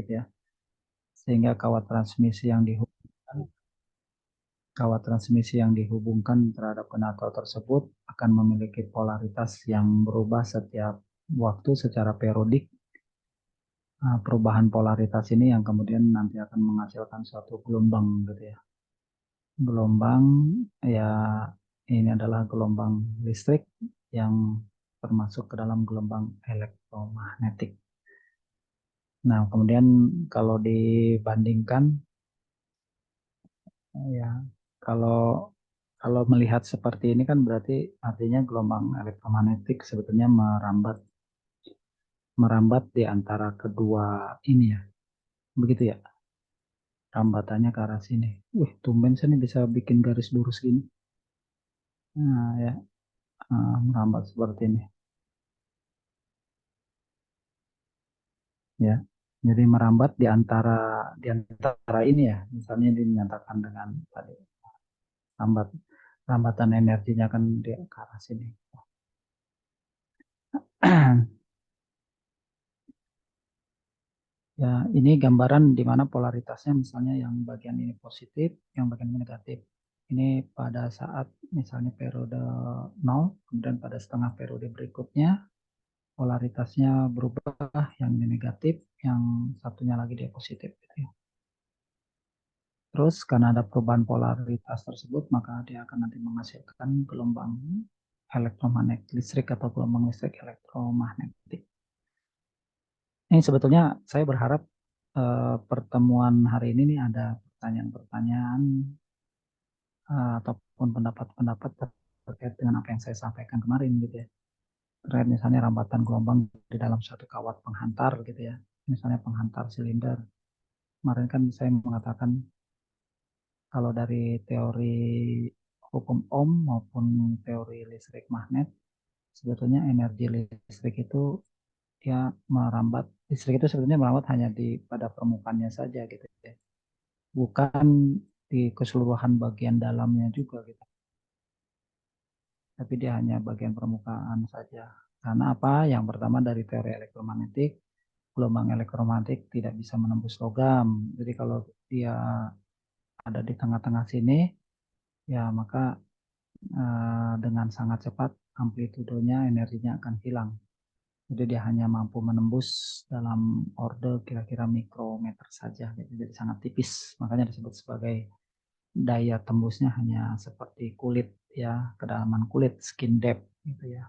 ya. Sehingga kawat transmisi yang dihubungkan terhadap konektor tersebut akan memiliki polaritas yang berubah setiap waktu secara periodik. Perubahan polaritas ini yang kemudian nanti akan menghasilkan suatu gelombang gitu ya. Gelombang ya ini adalah gelombang listrik yang termasuk ke dalam gelombang elektromagnetik. Nah, kemudian kalau dibandingkan ya kalau kalau melihat seperti ini kan berarti artinya gelombang elektromagnetik sebetulnya merambat merambat di antara kedua ini ya. Begitu ya. Rambatannya ke arah sini. Wih, tumben saya nih bisa bikin garis lurus gini. Nah, ya, merambat seperti ini. Ya. Jadi merambat di antara ini ya. Misalnya dinyatakan dengan tadi rambat rambatan energinya kan di ke arah sini. Ya, ini gambaran di mana polaritasnya misalnya yang bagian ini positif, yang bagian ini negatif. Ini pada saat misalnya periode 0, kemudian pada setengah periode berikutnya polaritasnya berubah, yang ini negatif, yang satunya lagi dia positif gitu ya. Terus karena ada perubahan polaritas tersebut, maka dia akan nanti menghasilkan gelombang elektromagnetik listrik atau gelombang listrik elektromagnetik. Ini sebetulnya saya berharap pertemuan hari ini nih ada pertanyaan-pertanyaan ataupun pendapat-pendapat terkait dengan apa yang saya sampaikan kemarin gitu ya. Terkait misalnya rambatan gelombang di dalam suatu kawat penghantar gitu ya. Misalnya penghantar silinder. Kemarin kan saya mengatakan kalau dari teori hukum Ohm maupun teori listrik magnet, sebetulnya energi listrik itu ya merambat, listrik itu sebetulnya merambat hanya di pada permukaannya saja gitu ya. Bukan di keseluruhan bagian dalamnya juga gitu. Tapi dia hanya bagian permukaan saja. Karena apa? Yang pertama dari teori elektromagnetik, gelombang elektromagnetik tidak bisa menembus logam. Jadi kalau dia ada di tengah-tengah sini, ya maka dengan sangat cepat amplitudonya energinya akan hilang. Jadi dia hanya mampu menembus dalam orde kira-kira mikrometer saja. Jadi sangat tipis. Makanya disebut sebagai daya tembusnya hanya seperti kulit ya, kedalaman kulit, skin depth gitu ya.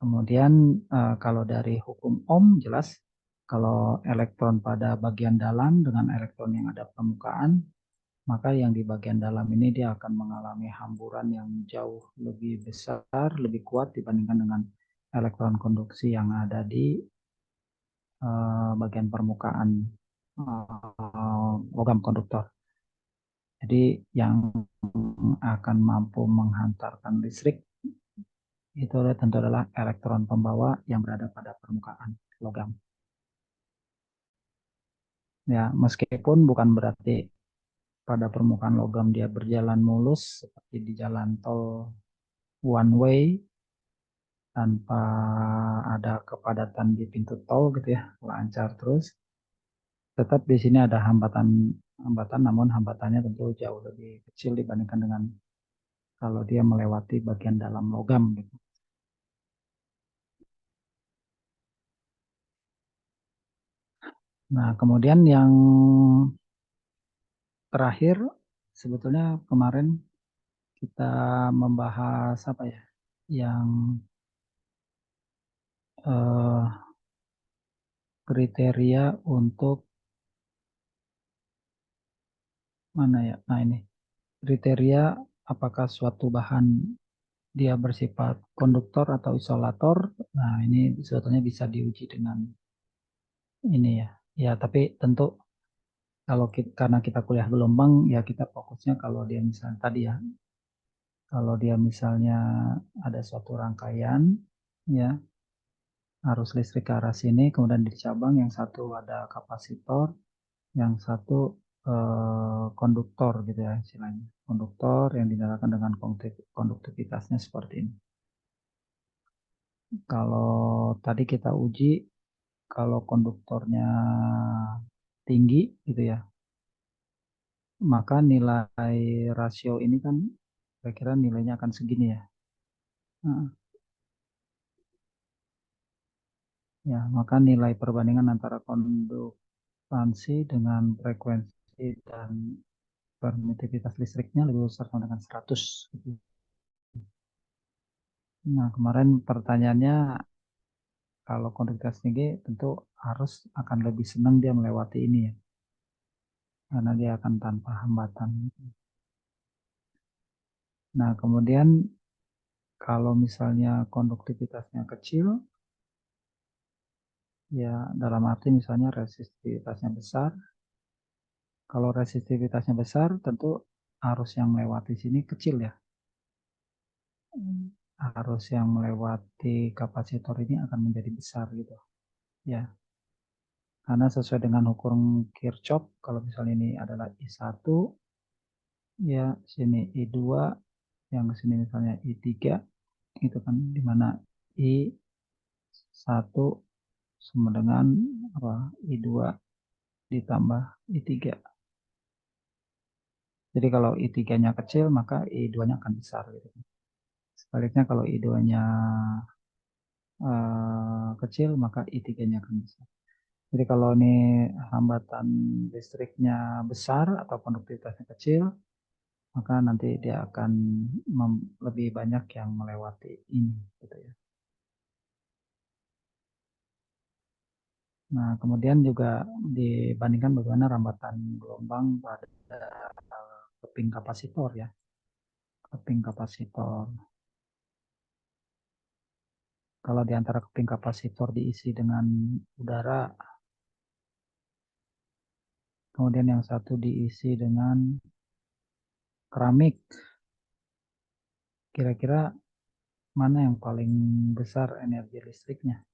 Kemudian kalau dari hukum Ohm jelas kalau elektron pada bagian dalam dengan elektron yang ada permukaan, maka yang di bagian dalam ini dia akan mengalami hamburan yang jauh lebih besar, lebih kuat dibandingkan dengan elektron konduksi yang ada di bagian permukaan logam konduktor. Jadi yang akan mampu menghantarkan listrik itu tentu adalah elektron pembawa yang berada pada permukaan logam. Ya, meskipun bukan berarti pada permukaan logam dia berjalan mulus seperti di jalan tol one way tanpa ada kepadatan di pintu tol gitu ya, lancar terus. Tetap di sini ada hambatan, namun hambatannya tentu jauh lebih kecil dibandingkan dengan kalau dia melewati bagian dalam logam gitu. Nah, kemudian yang terakhir sebetulnya kemarin kita membahas apa ya? Yang eh, kriteria untuk mana ya? Nah, ini kriteria apakah suatu bahan dia bersifat konduktor atau isolator. Nah, ini sebetulnya bisa diuji dengan ini ya. Ya, tapi tentu kalau karena kita kuliah gelombang, ya kita fokusnya kalau dia misalnya tadi ya, kalau dia misalnya ada suatu rangkaian, ya arus listrik ke arah sini, kemudian di cabang yang satu ada kapasitor, yang satu konduktor gitu ya istilahnya. Konduktor yang dinyalakan dengan konduktivitasnya seperti ini. Kalau tadi kita uji kalau konduktornya tinggi gitu ya, maka nilai rasio ini kan kira-kira nilainya akan segini ya. Nah, ya, maka nilai perbandingan antara konduktansi dengan frekuensi dan permitivitas listriknya lebih besar sama dengan 100 gitu. Nah, kemarin pertanyaannya kalau konduktivitas tinggi tentu harus akan lebih senang dia melewati ini ya, karena dia akan tanpa hambatan. Nah, kemudian kalau misalnya konduktivitasnya kecil, ya dalam arti misalnya resistivitasnya besar. Kalau resistivitasnya besar, tentu arus yang melewati sini kecil ya. Arus yang melewati kapasitor ini akan menjadi besar gitu. Ya, karena sesuai dengan hukum Kirchhoff, kalau misalnya ini adalah I1, ya sini I2, yang sini misalnya I3, itu kan di mana I1 sama dengan apa? I2 ditambah I3. Jadi kalau I3-nya kecil, maka I2-nya akan besar gitu. Sebaliknya kalau I2-nya kecil, maka I3-nya akan besar. Jadi kalau ini hambatan listriknya besar atau konduktivitasnya kecil, maka nanti dia akan lebih banyak yang melewati ini, gitu ya. Nah, kemudian juga dibandingkan bagaimana rambatan gelombang pada keping kapasitor ya, keping kapasitor. Kalau di antara keping kapasitor diisi dengan udara, kemudian yang satu diisi dengan keramik, kira-kira mana yang paling besar energi listriknya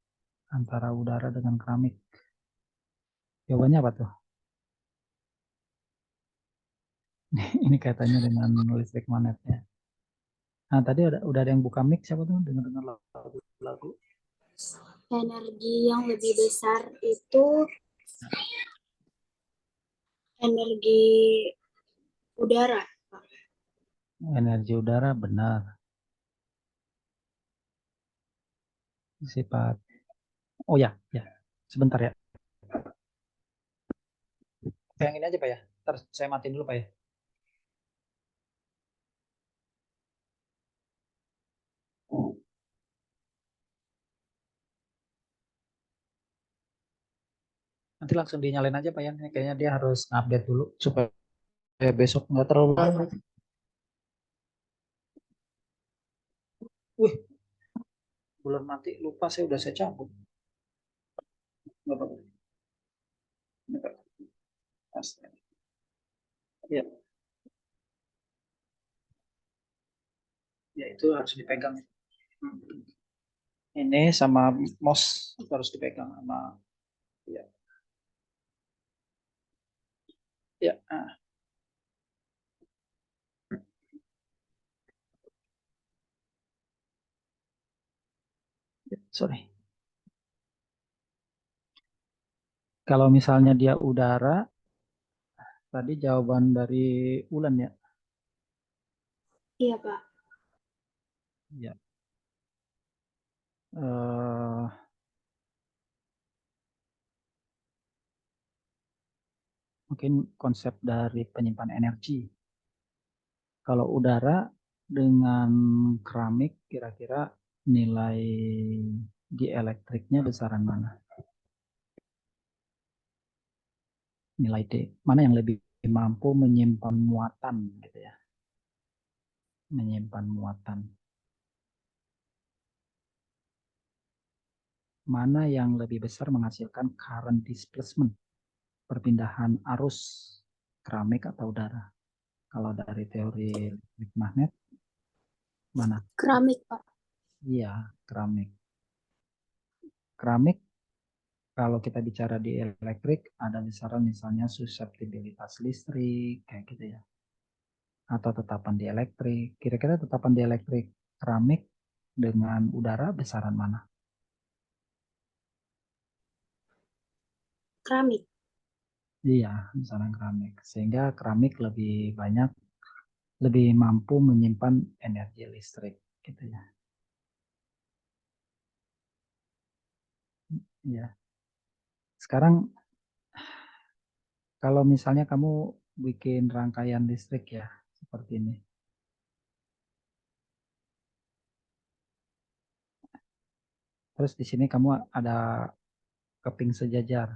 antara udara dengan keramik? Jawabannya apa tuh? Ini kaitannya dengan listrik magnetnya. Nah, tadi udah ada yang buka mic, siapa tuh? Dengar-dengar lagu. Energi yang lebih besar itu energi udara. Energi udara benar. Sifat. Oh ya, ya. Sebentar ya. Yang ini aja Pak ya. Ntar saya matiin dulu Pak ya. Nanti langsung dinyalain aja Pak ya. Kayaknya dia harus update dulu supaya besok nggak terlalu lama. Wih, bulan mati lupa saya cabut. Nggak apa-apa. Ya, ya itu harus dipegang. Ini sama mouse harus dipegang sama ya. Ya, sorry. Kalau misalnya dia udara, tadi jawaban dari Ulan ya. Iya, Pak. Ya. Eh, mungkin konsep dari penyimpan energi. Kalau udara dengan keramik, kira-kira nilai di elektriknya besaran mana? Nilai D. Mana yang lebih mampu menyimpan muatan gitu ya? Menyimpan muatan. Mana yang lebih besar menghasilkan current displacement? Perpindahan arus keramik atau udara? Kalau dari teori listrik magnet, mana? Keramik, Pak. Iya, keramik. Keramik, kalau kita bicara di elektrik, ada besaran misalnya susceptibilitas listrik, kayak gitu ya. Atau tetapan di elektrik. Kira-kira tetapan di elektrik keramik dengan udara besaran mana? keramik. Iya, misalnya keramik. Sehingga keramik lebih banyak, lebih mampu menyimpan energi listrik, gitu ya. Iya. Sekarang kalau misalnya kamu bikin rangkaian listrik ya, seperti ini. Terus di sini kamu ada keping sejajar.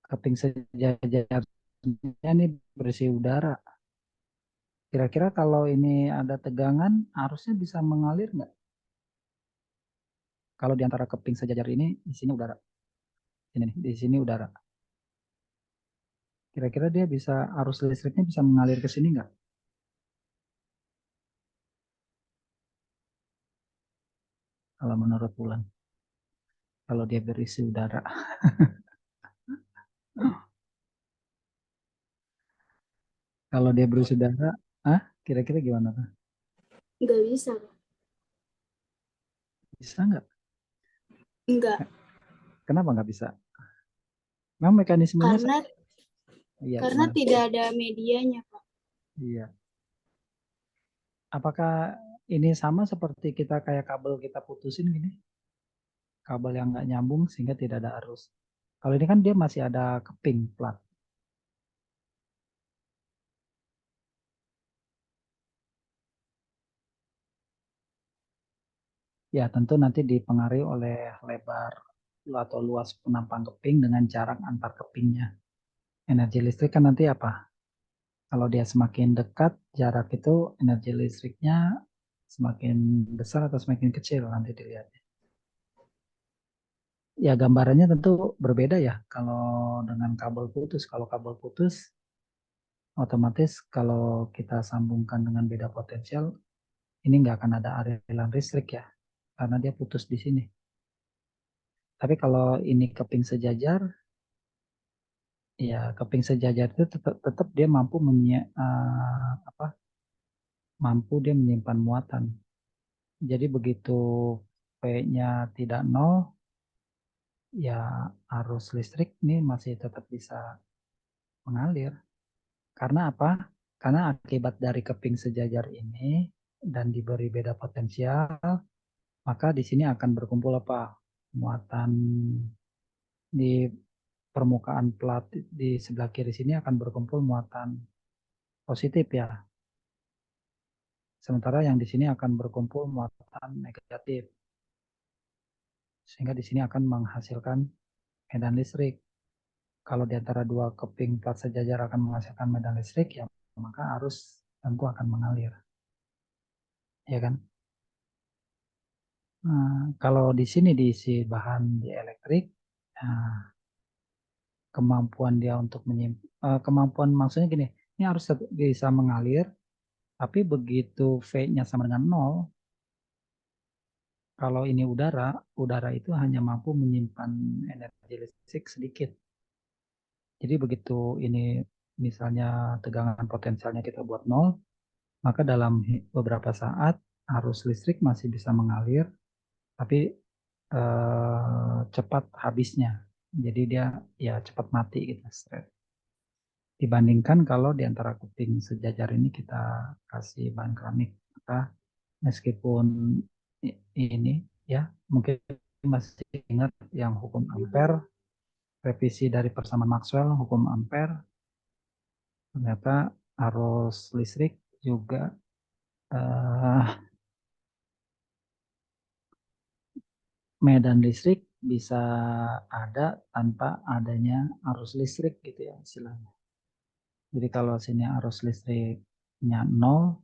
Keping sejajarnya ini berisi udara. Kira-kira kalau ini ada tegangan, arusnya bisa mengalir nggak? Kalau di antara keping sejajar ini, di sini udara. Ini nih, di sini udara. Kira-kira dia bisa, arus listriknya bisa mengalir ke sini nggak? Kalau menurut Bulan, kalau dia berisi udara. Kalau dia berisi udara, kira-kira gimana tuh? Nggak bisa, Pak. Bisa nggak? Nggak, Kenapa nggak bisa? Memang mekanismenya karena iya karena gimana? tidak ada medianya, Pak. Iya. Apakah ini sama seperti kita kayak kabel kita putusin gini? Kabel yang nggak nyambung sehingga tidak ada arus. Kalau ini kan dia masih ada keping plat. Ya tentu nanti dipengaruhi oleh lebar atau luas penampang keping dengan jarak antar kepingnya. Energi listrik kan nanti apa? Kalau dia semakin dekat jarak itu energi listriknya semakin besar atau semakin kecil nanti dilihat. Ya gambarannya tentu berbeda ya kalau dengan kabel putus. Kalau kabel putus otomatis kalau kita sambungkan dengan beda potensial ini nggak akan ada aliran listrik ya karena dia putus di sini. Tapi kalau ini keping sejajar, ya keping sejajar itu tetap dia mampu apa, mampu dia menyimpan muatan. Jadi begitu P-nya tidak nol, ya arus listrik ini masih tetap bisa mengalir. Karena apa? Karena akibat dari keping sejajar ini dan diberi beda potensial, maka di sini akan berkumpul apa? Muatan di permukaan plat di sebelah kiri sini akan berkumpul muatan positif ya. Sementara yang di sini akan berkumpul muatan negatif. Sehingga di sini akan menghasilkan medan listrik. Kalau di antara dua keping plat sejajar akan menghasilkan medan listrik, ya maka arus tentu akan mengalir. Ya kan? Kalau di sini diisi bahan dielektrik, nah, kemampuan dia untuk menyimpan, kemampuan maksudnya gini, ini harus bisa mengalir, tapi begitu V-nya sama dengan nol, kalau ini udara, udara itu hanya mampu menyimpan energi listrik sedikit. Jadi begitu ini misalnya tegangan potensialnya kita buat nol, maka dalam beberapa saat arus listrik masih bisa mengalir, tapi cepat habisnya. Jadi dia ya cepat mati gitu. Dibandingkan kalau di antara kuping sejajar ini kita kasih bahan keramik, maka meskipun ini ya mungkin masih ingat yang hukum Ampere, revisi dari persamaan Maxwell, hukum Ampere, ternyata arus listrik juga eh, medan listrik bisa ada tanpa adanya arus listrik gitu ya istilahnya. Jadi kalau sini arus listriknya nol,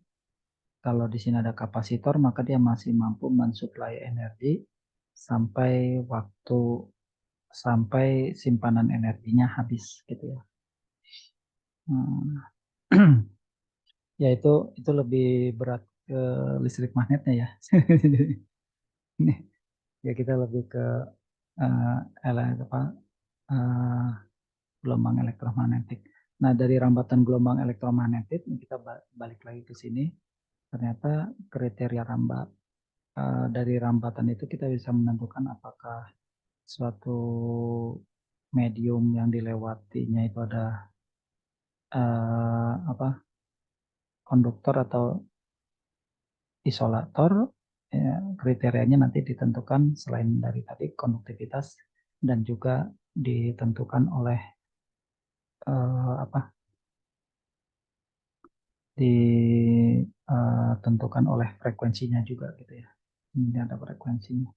kalau di sini ada kapasitor, maka dia masih mampu mensuplai energi sampai waktu sampai simpanan energinya habis gitu ya. Hmm. Ya itu lebih berat ke listrik magnetnya ya. Ini ya kita lebih ke uh, apa, uh, gelombang elektromagnetik. Nah dari rambatan gelombang elektromagnetik kita balik lagi ke sini. Ternyata kriteria dari rambatan itu kita bisa menentukan apakah suatu medium yang dilewatinya itu ada apa konduktor atau isolator, ya, kriterianya nanti ditentukan selain dari tadi konduktivitas dan juga ditentukan oleh apa ditentukan oleh frekuensinya juga gitu ya. Ini ada frekuensinya.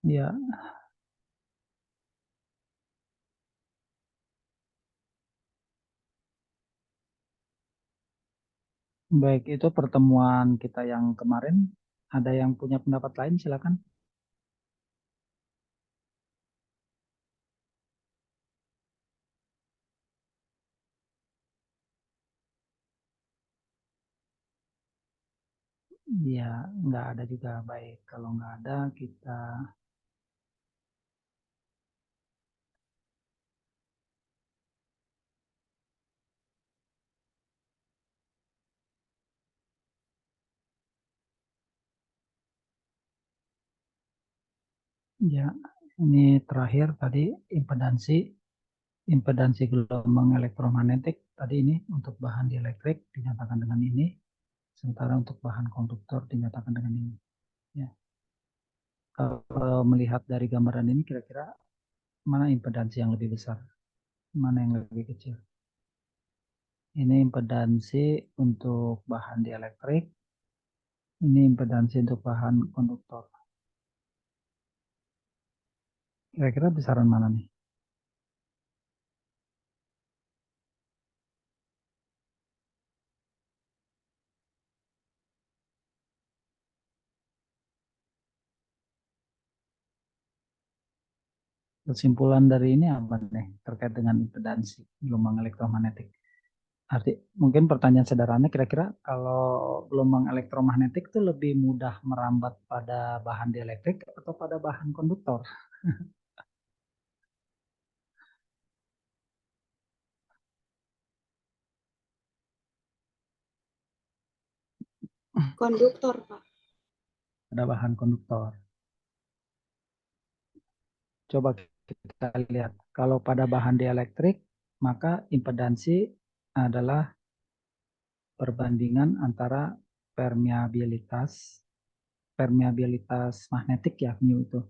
Ya, baik itu pertemuan kita yang kemarin. Ada yang punya pendapat lain silakan. Ya, nggak ada juga baik. Kalau nggak ada kita ya ini terakhir tadi impedansi impedansi gelombang elektromagnetik tadi ini untuk bahan dielektrik dinyatakan dengan ini, sementara untuk bahan konduktor dinyatakan dengan ini. Ya. Kalau melihat dari gambaran ini kira-kira mana impedansi yang lebih besar, mana yang lebih kecil? Ini impedansi untuk bahan dielektrik, ini impedansi untuk bahan konduktor. Kira-kira besaran mana nih? Kesimpulan dari ini apa nih terkait dengan impedansi gelombang elektromagnetik? Arti mungkin pertanyaan sederhana kira-kira kalau gelombang elektromagnetik itu lebih mudah merambat pada bahan dielektrik atau pada bahan konduktor? Konduktor, Pak. Pada bahan konduktor. Coba kita lihat. Kalau pada bahan dielektrik, maka impedansi adalah perbandingan antara permeabilitas permeabilitas magnetik ya mu itu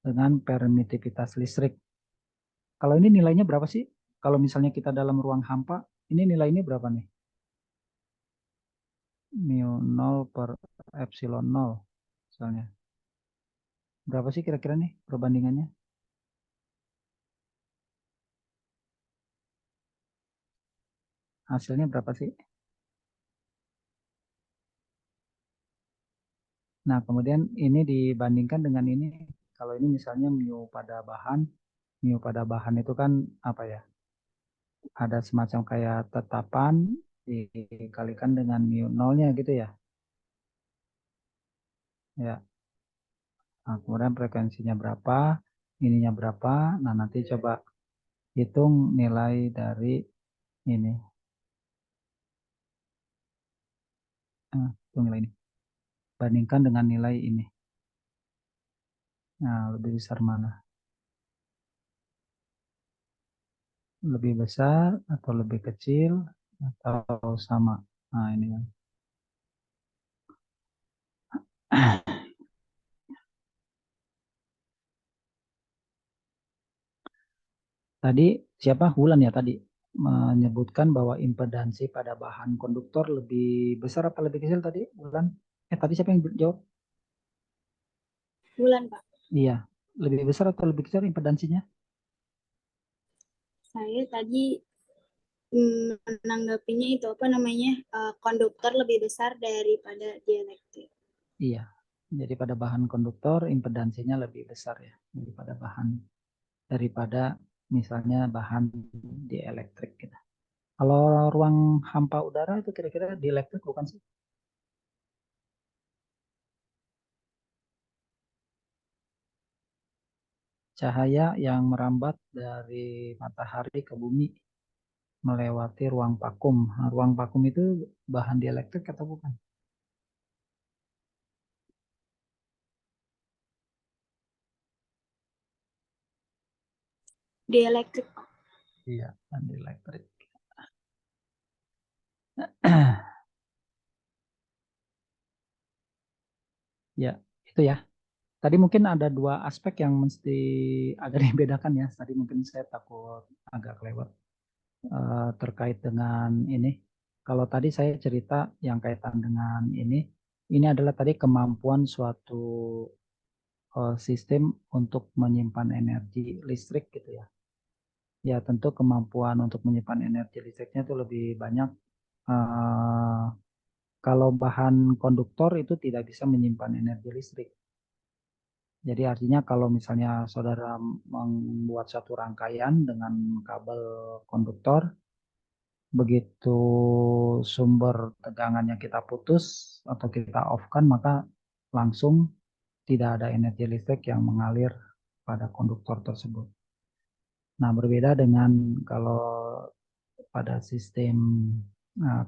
dengan permitivitas listrik. Kalau ini nilainya berapa sih? Kalau misalnya kita dalam ruang hampa, ini nilainya berapa nih? Mu 0 per epsilon 0 misalnya. Berapa sih kira-kira nih perbandingannya? Hasilnya berapa sih? Nah, kemudian ini dibandingkan dengan ini. Kalau ini misalnya mu pada bahan itu kan apa ya? Ada semacam kayak tetapan dikalikan dengan mu nolnya gitu ya. Ya. Nah, kemudian frekuensinya berapa, ininya berapa. Nah, nanti coba hitung nilai dari ini. Hitung nilai ini. Bandingkan dengan nilai ini. Nah, lebih besar mana? Lebih besar atau lebih kecil atau sama? Nah, ini kan. Tadi siapa Wulan ya tadi menyebutkan bahwa impedansi pada bahan konduktor lebih besar apa lebih kecil tadi Wulan? Tadi siapa yang jawab? Bulan, Pak. Iya, lebih besar atau lebih kecil impedansinya? Saya tadi menanggapinya itu apa namanya konduktor lebih besar daripada dielektrik. Iya. Jadi pada bahan konduktor impedansinya lebih besar ya daripada misalnya bahan dielektrik gitu. Kalau ruang hampa udara itu kira-kira dielektrik bukan sih? cahaya yang merambat dari matahari ke bumi melewati ruang vakum. Nah, ruang vakum itu bahan dielektrik atau bukan? Dieelektrik. Iya, bahan dielektrik. Ya, itu ya. Tadi mungkin ada dua aspek yang mesti agak dibedakan ya. Tadi mungkin saya takut agak kelewat terkait dengan ini. Kalau tadi saya cerita yang kaitan dengan ini adalah tadi kemampuan suatu sistem untuk menyimpan energi listrik gitu ya. Ya tentu kemampuan untuk menyimpan energi listriknya itu lebih banyak. eh, Kalau bahan konduktor itu tidak bisa menyimpan energi listrik. Jadi artinya kalau misalnya saudara membuat satu rangkaian dengan kabel konduktor, begitu sumber tegangannya kita putus atau kita off-kan, maka langsung tidak ada energi listrik yang mengalir pada konduktor tersebut. Nah, berbeda dengan kalau pada sistem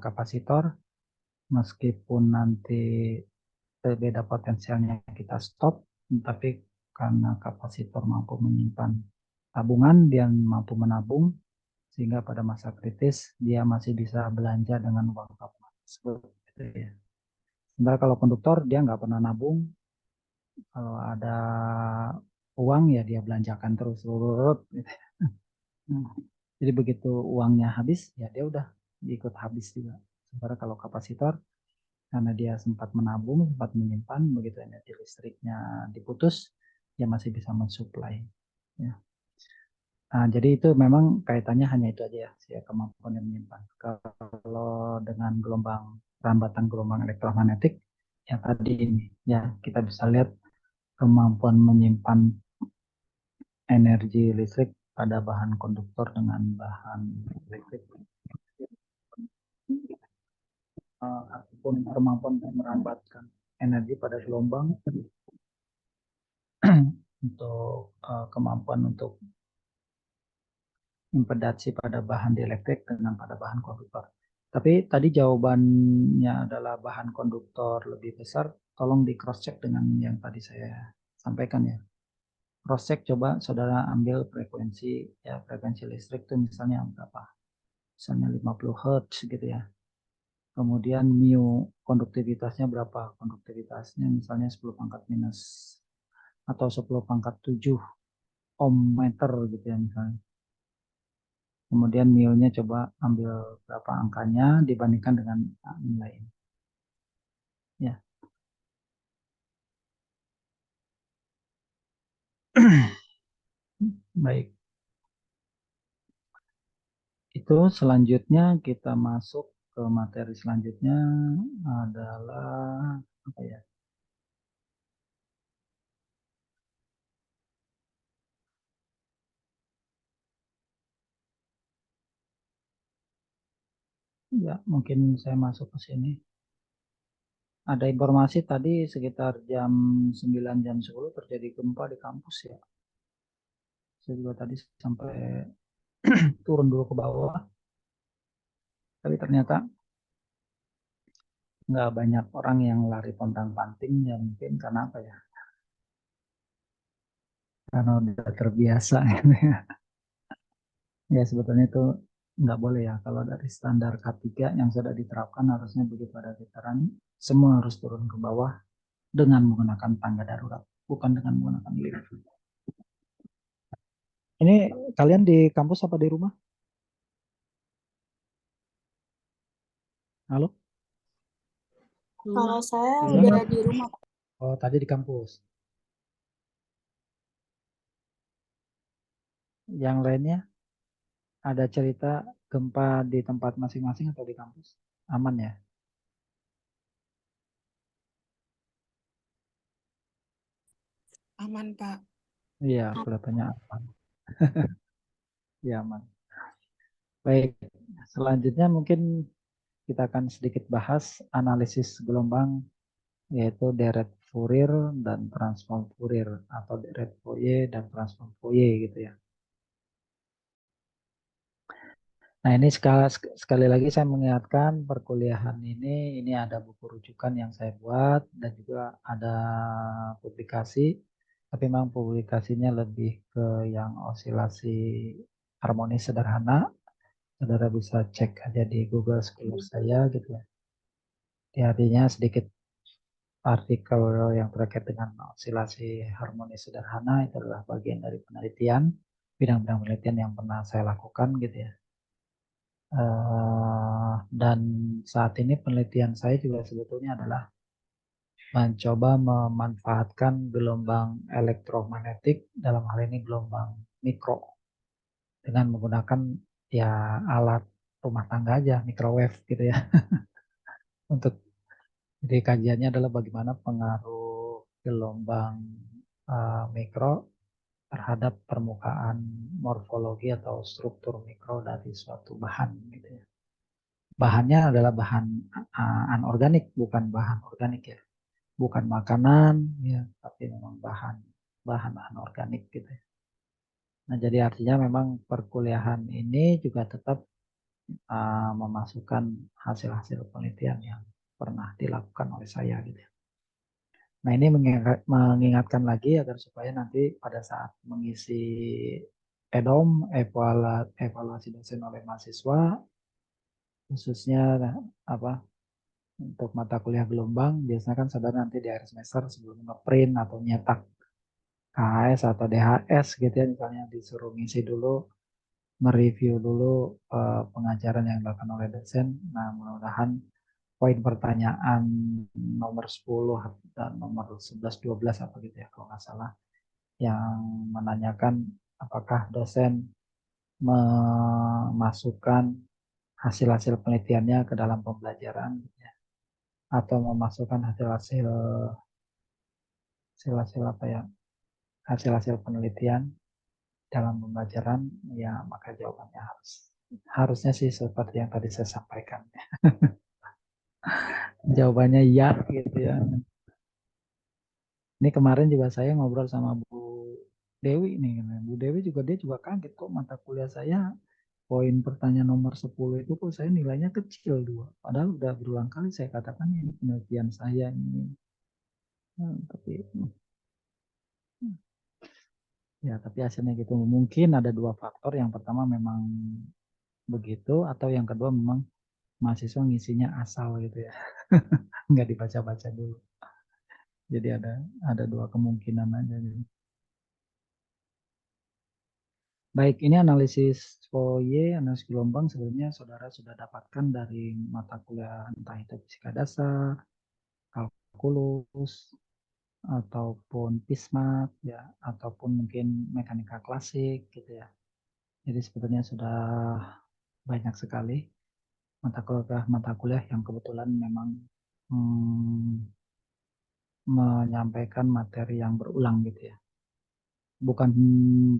kapasitor, meskipun nanti berbeda potensialnya kita stop, tapi karena kapasitor mampu menyimpan tabungan, dia mampu menabung, sehingga pada masa kritis dia masih bisa belanja dengan uang tabungan tersebut. Gitu ya. Sementara kalau konduktor dia nggak pernah nabung, kalau ada uang ya dia belanjakan terus, gitu. Jadi begitu uangnya habis, ya dia udah ikut habis juga. Sementara kalau kapasitor, karena dia sempat menabung, sempat menyimpan, begitu energi listriknya diputus, dia masih bisa mensuplai. Ya. Nah, jadi itu memang kaitannya hanya itu aja ya, si kemampuan yang menyimpan. Kalau dengan rambatan gelombang elektromagnetik, ya tadi ini, ya kita bisa lihat kemampuan menyimpan energi listrik pada bahan konduktor dengan bahan listrik. Ataupun kemampuan untuk merambatkan energi pada gelombang untuk kemampuan untuk impedasi pada bahan dielektrik dengan pada bahan konduktor. Tapi tadi jawabannya adalah bahan konduktor lebih besar. Tolong di cross check dengan yang tadi saya sampaikan ya. Cross check coba saudara ambil frekuensi listrik itu misalnya berapa? Misalnya 50 Hz gitu ya. Kemudian mu konduktivitasnya berapa? Konduktivitasnya misalnya 10 pangkat minus atau 10 pangkat 7 ohm meter gitu ya misalnya. Kemudian mu-nya coba ambil berapa angkanya dibandingkan dengan nilai ini. Ya. Baik. Itu selanjutnya kita masuk ke materi selanjutnya adalah apa ya? Ya, mungkin saya masuk ke sini. Ada informasi tadi sekitar jam 9 jam 10 terjadi gempa di kampus ya. Saya juga tadi sampai turun dulu ke bawah. Tapi ternyata nggak banyak orang yang lari pontang-panting ya mungkin karena apa ya? Karena udah terbiasa. Ya sebetulnya itu nggak boleh ya. Kalau dari standar K3 yang sudah diterapkan harusnya begitu ada getaran, semua harus turun ke bawah dengan menggunakan tangga darurat, bukan dengan menggunakan lift. Ini kalian di kampus apa di rumah? Halo? Kalau saya Hmm? udah di rumah, Pak. Oh, tadi di kampus. Kalau saya Hmm? udah di rumah, Pak. Oh, tadi di kampus. Yang lainnya ada cerita gempa di tempat masing-masing atau di kampus? Aman ya? Aman, Pak. Iya, kelihatannya aman. Iya, aman. Baik, selanjutnya mungkin kita akan sedikit bahas analisis gelombang, yaitu deret Fourier dan transform Fourier atau direct Fourier dan transform Fourier gitu ya. Nah, ini sekali lagi saya mengingatkan perkuliahan ini ada buku rujukan yang saya buat dan juga ada publikasi, tapi memang publikasinya lebih ke yang osilasi harmonis sederhana. Saudara bisa cek aja di Google Scholar saya gitu ya. Di artinya sedikit artikel yang terkait dengan osilasi harmonis sederhana itu adalah bagian dari penelitian, bidang-bidang penelitian yang pernah saya lakukan gitu ya. Dan saat ini penelitian saya juga sebetulnya adalah mencoba memanfaatkan gelombang elektromagnetik, dalam hal ini gelombang mikro, dengan menggunakan ya alat rumah tangga aja, microwave gitu ya. Untuk jadi kajiannya adalah bagaimana pengaruh gelombang mikro terhadap permukaan morfologi atau struktur mikro dari suatu bahan gitu ya. Bahannya adalah bahan anorganik, bukan bahan organik ya. Bukan makanan ya, tapi memang bahan bahan anorganik gitu ya. Nah, jadi artinya memang perkuliahan ini juga tetap memasukkan hasil-hasil penelitian yang pernah dilakukan oleh saya gitu ya. Nah, ini mengingatkan lagi agar supaya nanti pada saat mengisi EDOM, evaluasi dosen oleh mahasiswa, khususnya apa untuk mata kuliah gelombang, biasanya kan saudara nanti di akhir semester sebelum ngeprint atau nyetak KHS atau DHS gitu ya, misalnya disuruh ngisi dulu, mereview dulu pengajaran yang dilakukan oleh dosen. Nah, mudah-mudahan poin pertanyaan nomor 10 dan nomor 11, 12 apa gitu ya kalau nggak salah, yang menanyakan apakah dosen memasukkan hasil-hasil penelitiannya ke dalam pembelajaran ya, atau memasukkan hasil-hasil apa ya, hasil-hasil penelitian dalam pembelajaran, ya maka jawabannya harusnya sih seperti yang tadi saya sampaikan. Jawabannya ya gitu ya. Ini kemarin juga saya ngobrol sama Bu Dewi nih. Bu Dewi juga dia juga kaget kok mata kuliah saya poin pertanyaan nomor 10 itu kok saya nilainya kecil 2. Padahal udah berulang kali saya katakan ini penelitian saya ini. Tapi ya tapi hasilnya gitu. Mungkin ada dua faktor. Yang pertama memang begitu, atau yang kedua memang mahasiswa ngisinya asal gitu ya. Nggak dibaca-baca dulu. Jadi ada dua kemungkinan aja gitu. Baik, ini analisis Fourier, analisis gelombang sebenarnya saudara sudah dapatkan dari mata kuliah entah itu fisika dasar, kalkulus, ataupun PISMAT ya, ataupun mungkin mekanika klasik gitu ya. Jadi sebetulnya sudah banyak sekali mata kuliah yang kebetulan memang hmm, menyampaikan materi yang berulang gitu ya. Bukan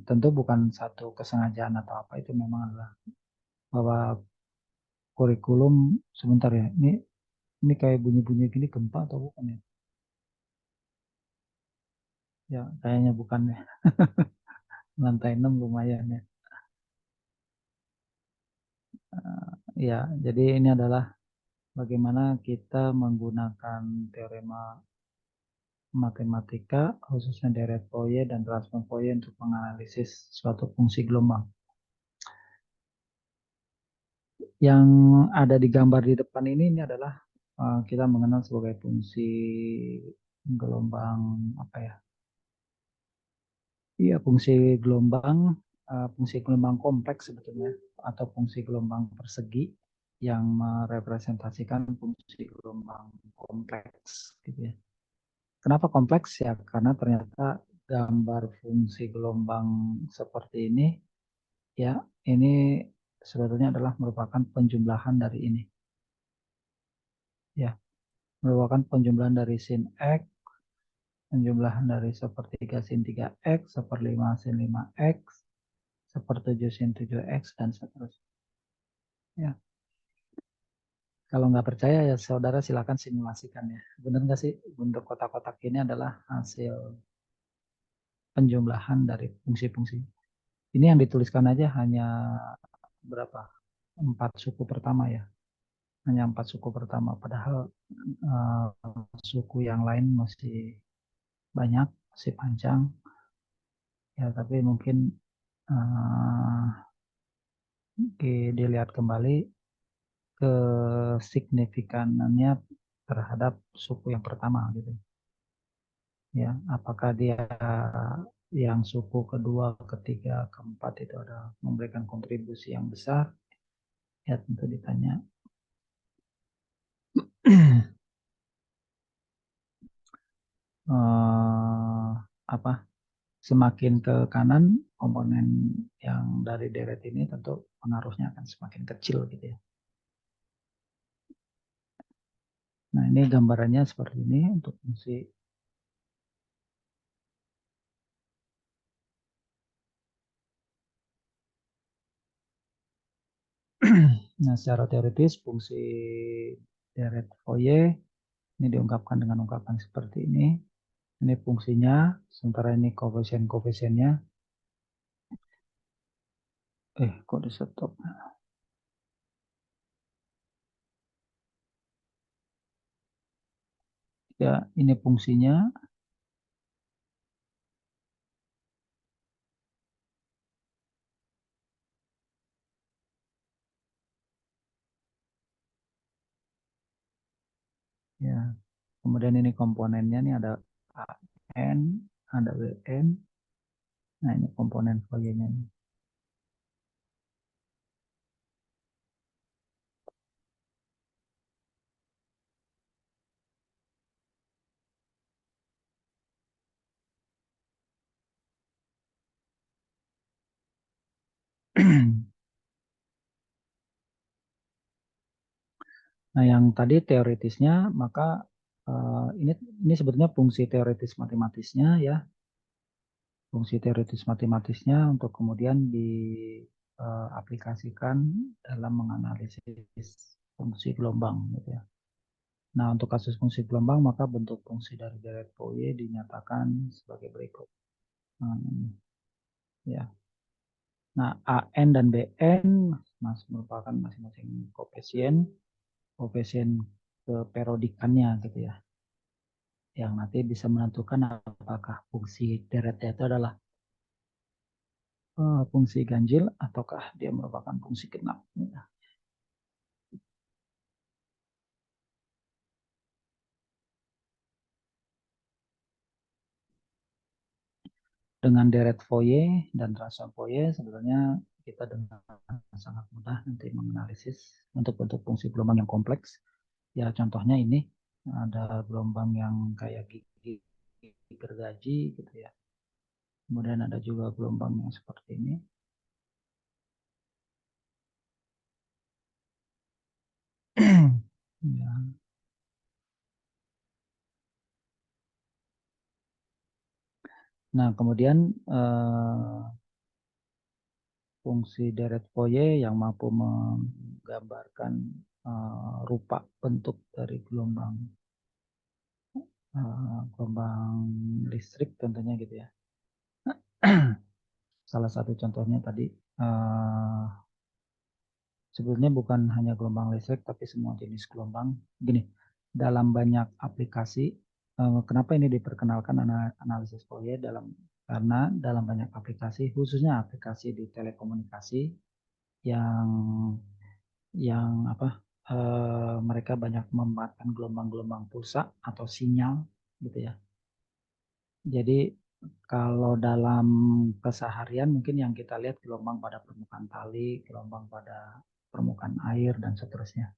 tentu bukan satu kesengajaan atau apa, itu memang adalah bahwa kurikulum sebentar ya. Ini kayak bunyi-bunyi gini gempa atau bukan ya? Ya, kayaknya bukan ya. Lantai 6 lumayan ya. Ya, jadi ini adalah bagaimana kita menggunakan teorema matematika, khususnya deret Fourier dan transform Fourier untuk menganalisis suatu fungsi gelombang. Yang ada di gambar di depan ini adalah kita mengenal sebagai fungsi gelombang apa ya? Iya, fungsi gelombang kompleks sebetulnya, atau fungsi gelombang persegi yang merepresentasikan fungsi gelombang kompleks gitu ya. Kenapa kompleks ya? Karena ternyata gambar fungsi gelombang seperti ini ya, ini sebetulnya adalah merupakan penjumlahan dari ini ya, merupakan penjumlahan dari sin X, penjumlahan dari sepertiga sin 3X, seperlima sin 5X, sepertujuh sin 7X, dan seterusnya. Ya. Kalau nggak percaya ya saudara silakan simulasikan ya. Benar nggak sih bentuk kotak-kotak ini adalah hasil penjumlahan dari fungsi-fungsi. Ini yang dituliskan aja hanya berapa? 4 suku pertama ya. Hanya 4 suku pertama. Padahal uh, suku yang lain masih banyak, masih panjang. Ya, tapi mungkin uh, dilihat kembali kesignifikanannya terhadap suku yang pertama gitu. Ya, apakah dia yang suku kedua, ketiga, keempat itu ada memberikan kontribusi yang besar? Ya tentu ditanya. eh, apa? Semakin ke kanan komponen yang dari deret ini tentu pengaruhnya akan semakin kecil gitu ya. Nah ini gambarannya seperti ini untuk fungsi. Nah secara teoritis fungsi deret Fourier ini diungkapkan dengan ungkapan seperti ini. Ini fungsinya, sementara ini koefisien-koefisiennya. Kok di stop? Ya, ini fungsinya. Ya, kemudian ini komponennya nih ada AN, ada WN. Nah, ini komponen Fourier-nya. Nah, yang tadi teoritisnya, maka ini sebetulnya fungsi teoritis matematisnya ya, fungsi teoritis matematisnya untuk kemudian diaplikasikan dalam menganalisis fungsi gelombang gitu ya. Nah, untuk kasus fungsi gelombang, maka bentuk fungsi dari deret Fourier dinyatakan sebagai berikut. Ya. Nah, AN dan BN merupakan masing-masing koefisien, koefisien keperodikannya gitu ya. Yang nanti bisa menentukan apakah fungsi deretnya itu adalah fungsi ganjil ataukah dia merupakan fungsi genap. Dengan deret Fourier dan transform Fourier sebenarnya kita dengan sangat mudah nanti menganalisis untuk bentuk fungsi gelombang yang kompleks. Ya contohnya ini ada gelombang yang kayak gigi gergaji gitu ya. Kemudian ada juga gelombang yang seperti ini. Ya. Nah, kemudian fungsi deret Fourier yang mampu menggambarkan rupa bentuk dari gelombang listrik tentunya gitu ya. Salah satu contohnya tadi sebetulnya bukan hanya gelombang listrik tapi semua jenis gelombang. Gini, dalam banyak aplikasi, kenapa ini diperkenalkan analisis Fourier karena dalam banyak aplikasi, khususnya aplikasi di telekomunikasi yang mereka banyak memanfaatkan gelombang-gelombang pulsa atau sinyal gitu ya. Jadi kalau dalam keseharian mungkin yang kita lihat gelombang pada permukaan tali, gelombang pada permukaan air dan seterusnya.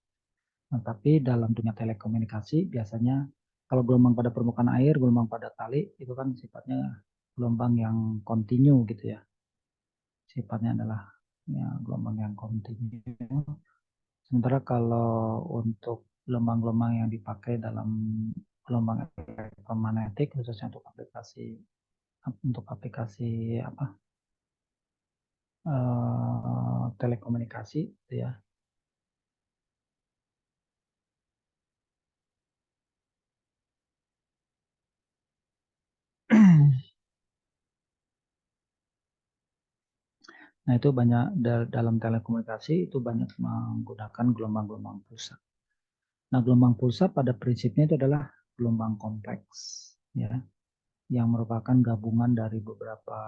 Nah, tapi dalam dunia telekomunikasi biasanya kalau gelombang pada permukaan air, gelombang pada tali itu kan sifatnya gelombang yang kontinu gitu ya. Sifatnya adalah ya, gelombang yang kontinu. Sementara kalau untuk gelombang-gelombang yang dipakai dalam gelombang elektromagnetik khususnya untuk aplikasi apa telekomunikasi gitu ya. Nah, itu banyak dalam telekomunikasi itu banyak menggunakan gelombang-gelombang pulsa. Nah, gelombang pulsa pada prinsipnya itu adalah gelombang kompleks, ya, yang merupakan gabungan dari beberapa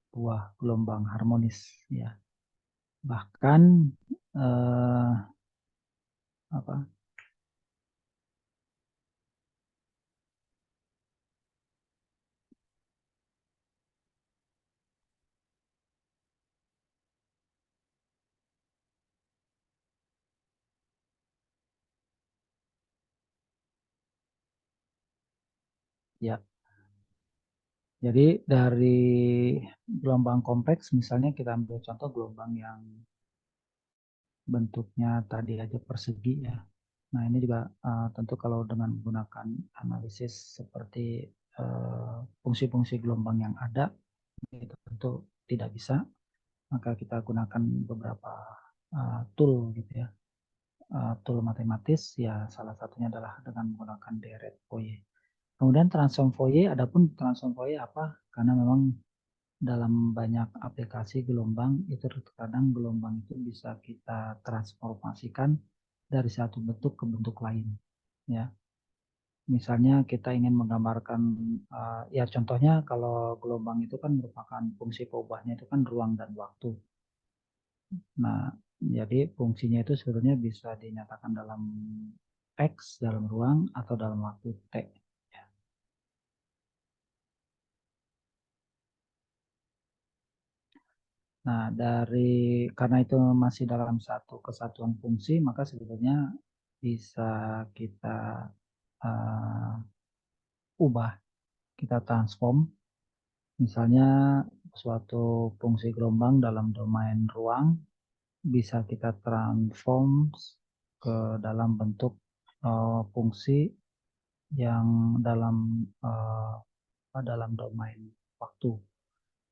buah gelombang harmonis, ya. Bahkan eh, apa? Ya, jadi dari gelombang kompleks, misalnya kita ambil contoh gelombang yang bentuknya tadi aja persegi, ya. Nah, ini juga tentu kalau dengan menggunakan analisis seperti fungsi-fungsi gelombang yang ada, itu tentu tidak bisa. Maka kita gunakan beberapa tool gitu ya, tool matematis, ya salah satunya adalah dengan menggunakan deret Fourier. Kemudian transform Fourier, adapun transform Fourier apa? Karena memang dalam banyak aplikasi gelombang itu terkadang gelombang itu bisa kita transformasikan dari satu bentuk ke bentuk lain, ya. Misalnya kita ingin menggambarkan, ya contohnya kalau gelombang itu kan merupakan fungsi peubahnya itu kan ruang dan waktu. Nah, jadi fungsinya itu sebetulnya bisa dinyatakan dalam X, dalam ruang, atau dalam waktu T. Nah, karena itu masih dalam satu kesatuan fungsi, maka sebetulnya bisa kita uh, ubah, kita transform. Misalnya suatu fungsi gelombang dalam domain ruang bisa kita transform ke dalam bentuk fungsi yang dalam domain waktu.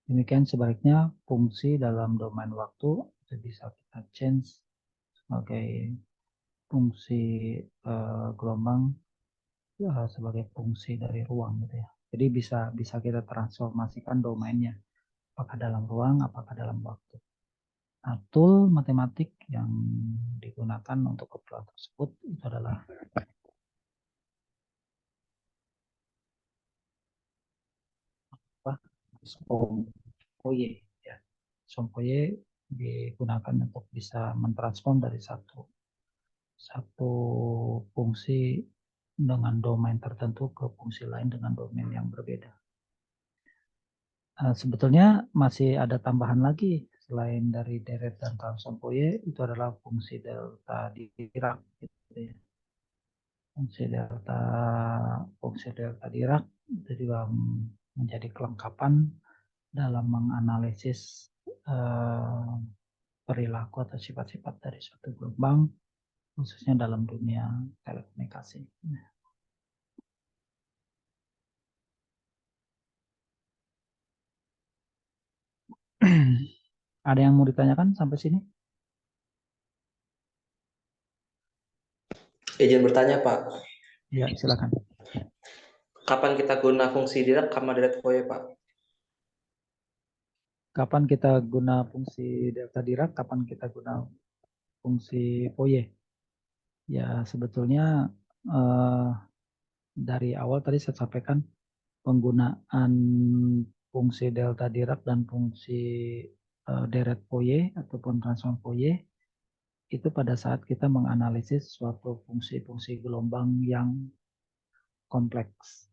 Demikian sebaliknya fungsi dalam domain waktu itu bisa kita change sebagai fungsi gelombang, sebagai fungsi dari ruang gitu ya. Jadi bisa bisa kita transformasikan domainnya, apakah dalam ruang, apakah dalam waktu. Nah, tool matematik yang digunakan untuk keperluan tersebut itu adalah apa? Sompoye, ya. Sompoye digunakan untuk bisa mentransform dari satu satu fungsi dengan domain tertentu ke fungsi lain dengan domain yang berbeda. Sebetulnya masih ada tambahan lagi selain dari deret dan transform Fourier, itu adalah fungsi delta Dirac, gitu ya. Fungsi delta Dirac itu juga menjadi kelengkapan dalam menganalisis eh, perilaku atau sifat-sifat dari suatu gelombang, khususnya dalam dunia telekomunikasi. Ada yang mau ditanyakan sampai sini? Izin bertanya, Pak. Ya, silakan. Kapan kita guna fungsi Dirac sama deret Fourier, Pak? Kapan kita guna fungsi delta Dirac, kapan kita guna fungsi Fourier? Ya, sebetulnya eh, dari awal tadi saya sampaikan penggunaan fungsi delta Dirac dan fungsi deret Fourier ataupun transform Fourier itu pada saat kita menganalisis suatu fungsi-fungsi gelombang yang kompleks.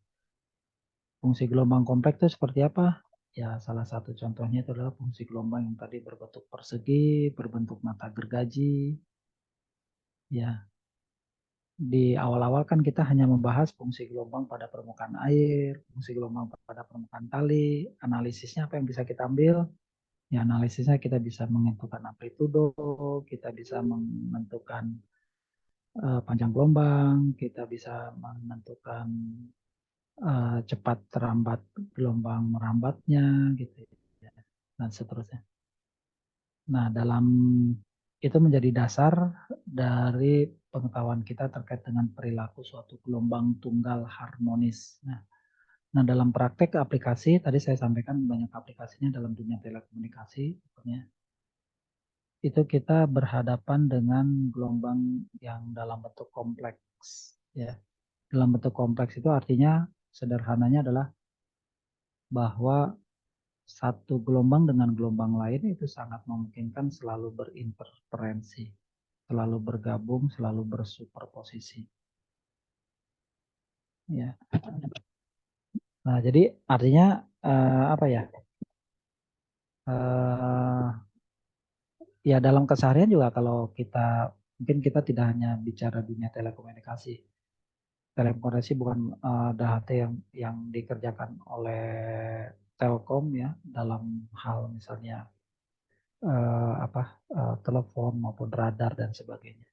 Fungsi gelombang kompleks itu seperti apa? Ya, salah satu contohnya itu adalah fungsi gelombang yang tadi berbentuk persegi, berbentuk mata gergaji. Ya, di awal-awal kan kita hanya membahas fungsi gelombang pada permukaan air, fungsi gelombang pada permukaan tali, analisisnya apa yang bisa kita ambil? Ya, analisisnya kita bisa menentukan amplitudo, kita bisa menentukan panjang gelombang, kita bisa menentukan cepat terambat gelombang merambatnya, gitu ya, dan seterusnya. Nah, itu menjadi dasar dari pengetahuan kita terkait dengan perilaku suatu gelombang tunggal harmonis. Nah, Nah, dalam praktek aplikasi, tadi saya sampaikan banyak aplikasinya dalam dunia telekomunikasi. Itu kita berhadapan dengan gelombang yang dalam bentuk kompleks. Ya. Dalam bentuk kompleks itu artinya sederhananya adalah bahwa satu gelombang dengan gelombang lain itu sangat memungkinkan selalu berinterferensi, selalu bergabung, selalu bersuperposisi. Ya. Nah, jadi artinya apa ya? Ya dalam keseharian juga kalau kita mungkin kita tidak hanya bicara dunia telekomunikasi. Telekomunikasi bukan DHT yang dikerjakan oleh Telkom ya dalam hal misalnya telepon maupun radar dan sebagainya.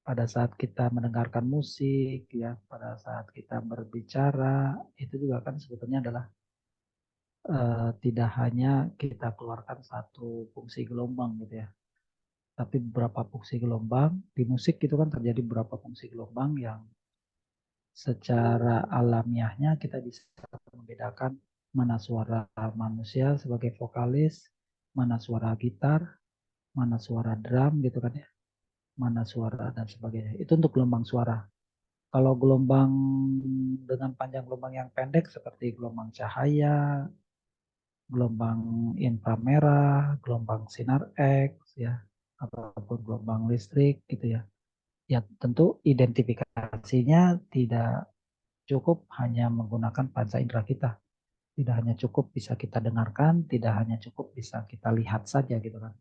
Pada saat kita mendengarkan musik ya, pada saat kita berbicara itu juga kan sebetulnya adalah tidak hanya kita keluarkan satu fungsi gelombang gitu ya, tapi beberapa fungsi gelombang. Di musik itu kan terjadi beberapa fungsi gelombang yang secara alamiahnya kita bisa membedakan mana suara manusia sebagai vokalis, mana suara gitar, mana suara drum gitu kan ya, mana suara dan sebagainya. Itu untuk gelombang suara. Kalau gelombang dengan panjang gelombang yang pendek seperti gelombang cahaya, gelombang inframerah, gelombang sinar X ya, ataupun gelombang listrik gitu ya. Ya tentu identifikasinya tidak cukup hanya menggunakan panca indera kita. Tidak hanya cukup bisa kita dengarkan, tidak hanya cukup bisa kita lihat saja gitu kan.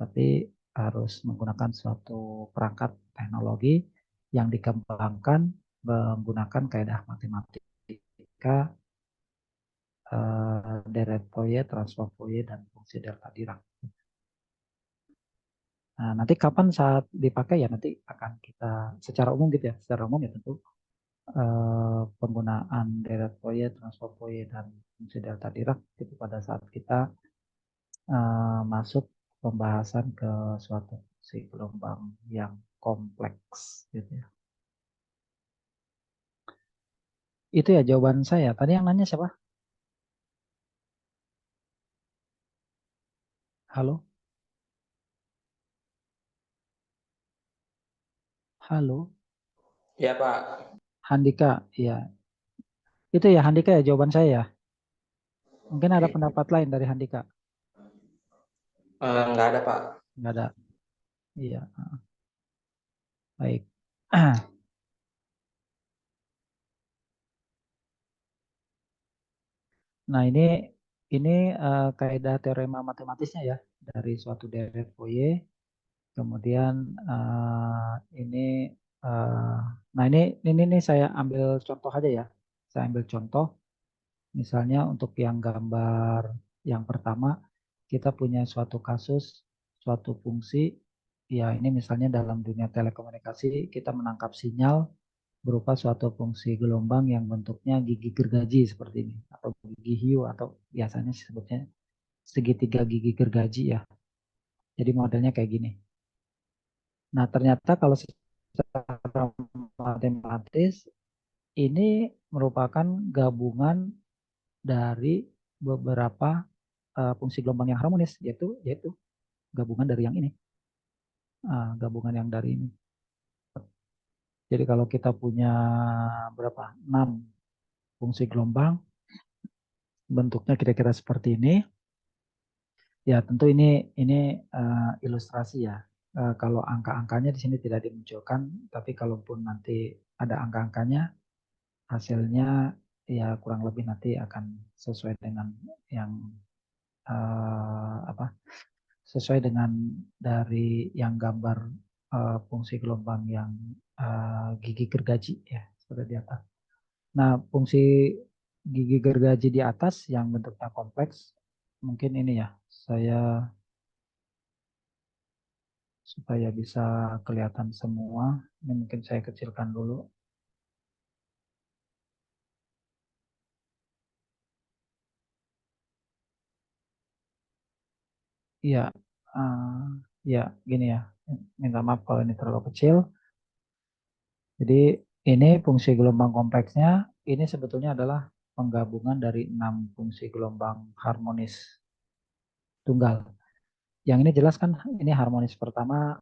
Tapi harus menggunakan suatu perangkat teknologi yang dikembangkan menggunakan kaidah matematika, deret Fourier, transform Fourier, dan fungsi delta Dirac. Nah, nanti kapan saat dipakai ya nanti akan kita secara umum gitu ya, secara umum ya tentu penggunaan deret Fourier, transform Fourier, dan fungsi delta Dirac itu pada saat kita masuk pembahasan ke suatu fungsi gelombang yang kompleks gitu ya. Itu ya jawaban saya. Tadi yang nanya siapa? Halo? Halo? Ya Pak. Handika, iya. Itu ya Handika ya jawaban saya ya. Mungkin ada Oke. pendapat lain dari Handika. Nggak ada Pak. Nggak ada. Iya, baik. Nah ini kaidah teorema matematisnya ya dari suatu deret Fourier. Kemudian ini, nah ini saya ambil contoh aja ya. Saya ambil contoh, misalnya untuk yang gambar yang pertama, kita punya suatu kasus, suatu fungsi, ya ini misalnya dalam dunia telekomunikasi kita menangkap sinyal berupa suatu fungsi gelombang yang bentuknya gigi gergaji seperti ini, atau gigi hiu, atau biasanya disebutnya segitiga gigi gergaji ya. Jadi modelnya kayak gini. Nah, ternyata kalau secara matematis ini merupakan gabungan dari beberapa fungsi gelombang yang harmonis, yaitu gabungan dari yang ini, gabungan yang dari ini. Jadi kalau kita punya berapa? 6 fungsi gelombang, bentuknya kira-kira seperti ini. Ya, tentu ini ilustrasi ya. Kalau angka-angkanya di sini tidak dimunculkan, tapi kalaupun nanti ada angka-angkanya, hasilnya ya kurang lebih nanti akan sesuai dengan yang apa? Sesuai dengan dari yang gambar fungsi gelombang yang gigi gergaji ya seperti di atas. Nah, fungsi gigi gergaji di atas yang bentuknya kompleks, mungkin ini ya, saya supaya bisa kelihatan semua, ini mungkin saya kecilkan dulu. Iya, ya gini ya, minta maaf kalau ini terlalu kecil. Jadi ini fungsi gelombang kompleksnya, ini sebetulnya adalah penggabungan dari 6 fungsi gelombang harmonis tunggal. Yang ini jelas kan, ini harmonis pertama,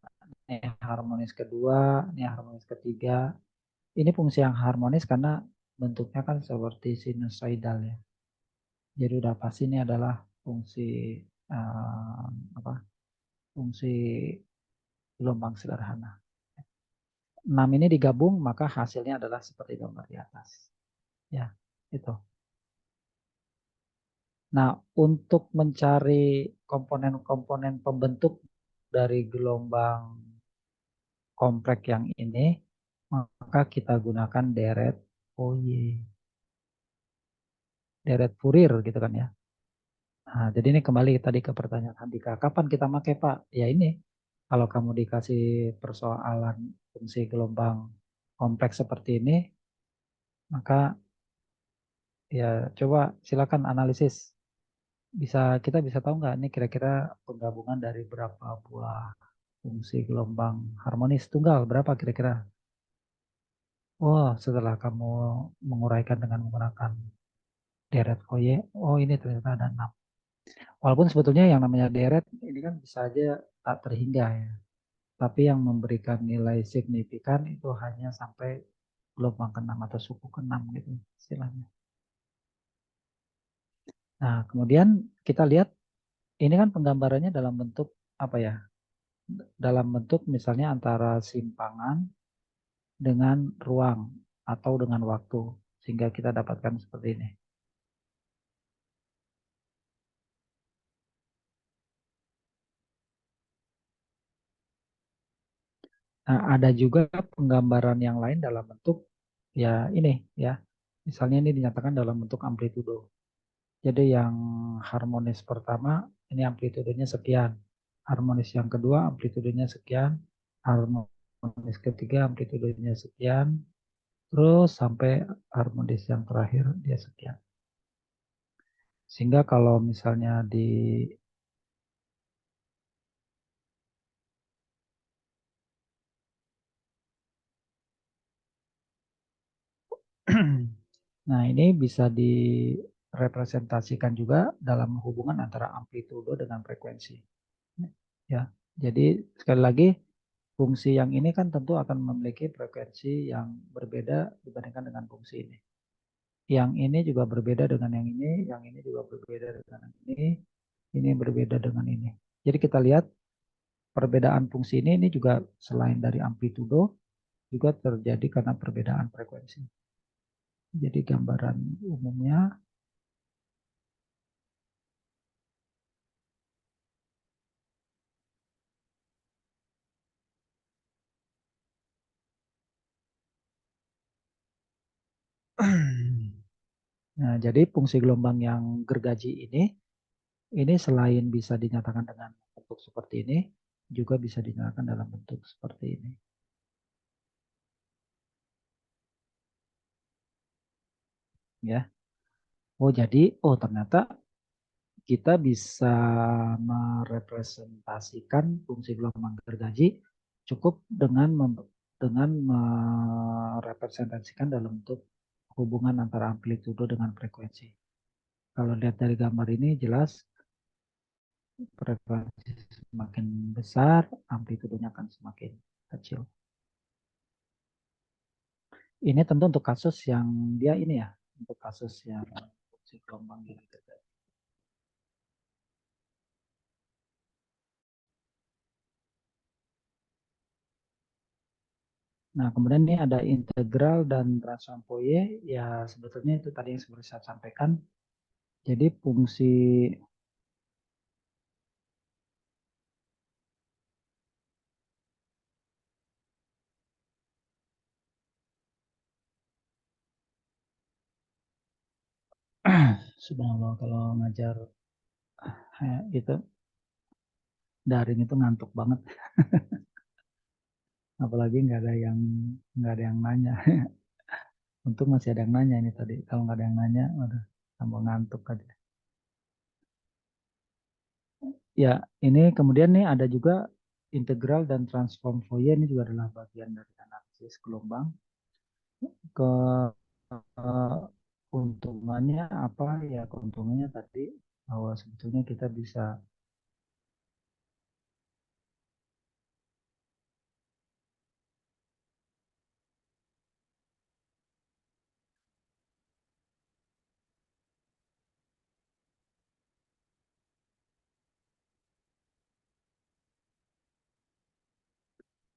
ini harmonis kedua, ini harmonis ketiga. Ini fungsi yang harmonis karena bentuknya kan seperti sinusoidal ya. Jadi udah pasti ini adalah fungsi apa? Fungsi gelombang sederhana. 6 ini digabung maka hasilnya adalah seperti gambar di atas. Ya, itu. Nah, untuk mencari komponen-komponen pembentuk dari gelombang kompleks yang ini, maka kita gunakan deret Fourier. Deret Fourier gitu kan ya. Nah, jadi ini kembali tadi ke pertanyaan Andika. Kapan kita pakai Pak? Ya ini, kalau kamu dikasih persoalan fungsi gelombang kompleks seperti ini, maka ya coba silakan analisis. Kita bisa tahu nggak ini kira-kira penggabungan dari berapa buah fungsi gelombang harmonis tunggal, berapa kira-kira? Oh, setelah kamu menguraikan dengan menggunakan deret Fourier, oh ini ternyata ada 6. Walaupun sebetulnya yang namanya deret ini kan bisa aja tak terhingga ya. Tapi yang memberikan nilai signifikan itu hanya sampai gelombang ke-6 atau suku ke-6 gitu istilahnya. Nah, kemudian kita lihat ini kan penggambarannya dalam bentuk apa ya? Dalam bentuk misalnya antara simpangan dengan ruang atau dengan waktu sehingga kita dapatkan seperti ini. Nah, ada juga penggambaran yang lain dalam bentuk ya ini ya. Misalnya ini dinyatakan dalam bentuk amplitudo. Jadi yang harmonis pertama ini amplitudenya sekian. Harmonis yang kedua amplitudenya sekian. Harmonis ketiga amplitudenya sekian. Terus sampai harmonis yang terakhir dia sekian. Sehingga kalau misalnya di nah ini bisa direpresentasikan juga dalam hubungan antara amplitudo dengan frekuensi. Ya, jadi sekali lagi fungsi yang ini kan tentu akan memiliki frekuensi yang berbeda dibandingkan dengan fungsi ini. Yang ini juga berbeda dengan yang ini juga berbeda dengan ini berbeda dengan ini. Jadi kita lihat perbedaan fungsi ini juga selain dari amplitudo juga terjadi karena perbedaan frekuensi. Jadi gambaran umumnya nah, jadi fungsi gelombang yang gergaji ini selain bisa dinyatakan dengan bentuk seperti ini, juga bisa dinyatakan dalam bentuk seperti ini. Ya. Oh, jadi ternyata kita bisa merepresentasikan fungsi gelombang gergaji cukup dengan merepresentasikan dalam bentuk hubungan antara amplitudo dengan frekuensi. Kalau lihat dari gambar ini jelas frekuensi semakin besar, amplitudonya akan semakin kecil. Ini tentu untuk kasus yang dia ini ya, untuk kasus yang fungsi gelombang gitu. Nah, kemudian ini ada integral dan transform Fourier. Ya, sebetulnya itu tadi yang seperti saya sampaikan. Jadi fungsi subhanallah kalau ngajar itu daring itu ngantuk banget. Apalagi nggak ada yang nanya. Untung masih ada yang nanya ini tadi. Kalau nggak ada yang nanya, waduh, tambah ngantuk aja. Ya, ini kemudian nih ada juga integral dan transform Fourier ini juga adalah bagian dari analisis gelombang. keuntungannya apa ya? Keuntungannya tadi bahwa sebetulnya kita bisa.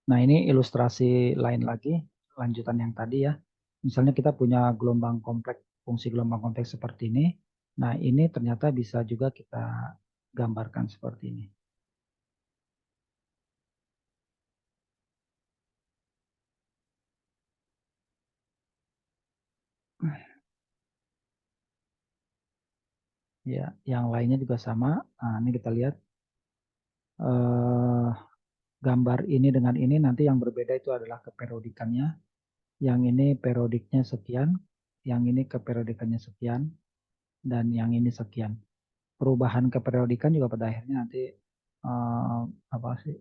Nah, ini ilustrasi lain lagi, lanjutan yang tadi ya. Misalnya kita punya gelombang kompleks, fungsi gelombang kompleks seperti ini. Nah, ini ternyata bisa juga kita gambarkan seperti ini. Ya, yang lainnya juga sama. Nah, ini kita lihat gambar ini dengan ini nanti yang berbeda itu adalah keperiodikannya. Yang ini periodiknya sekian, yang ini keperiodikannya sekian, dan yang ini sekian. Perubahan keperiodikan juga pada akhirnya nanti apa sih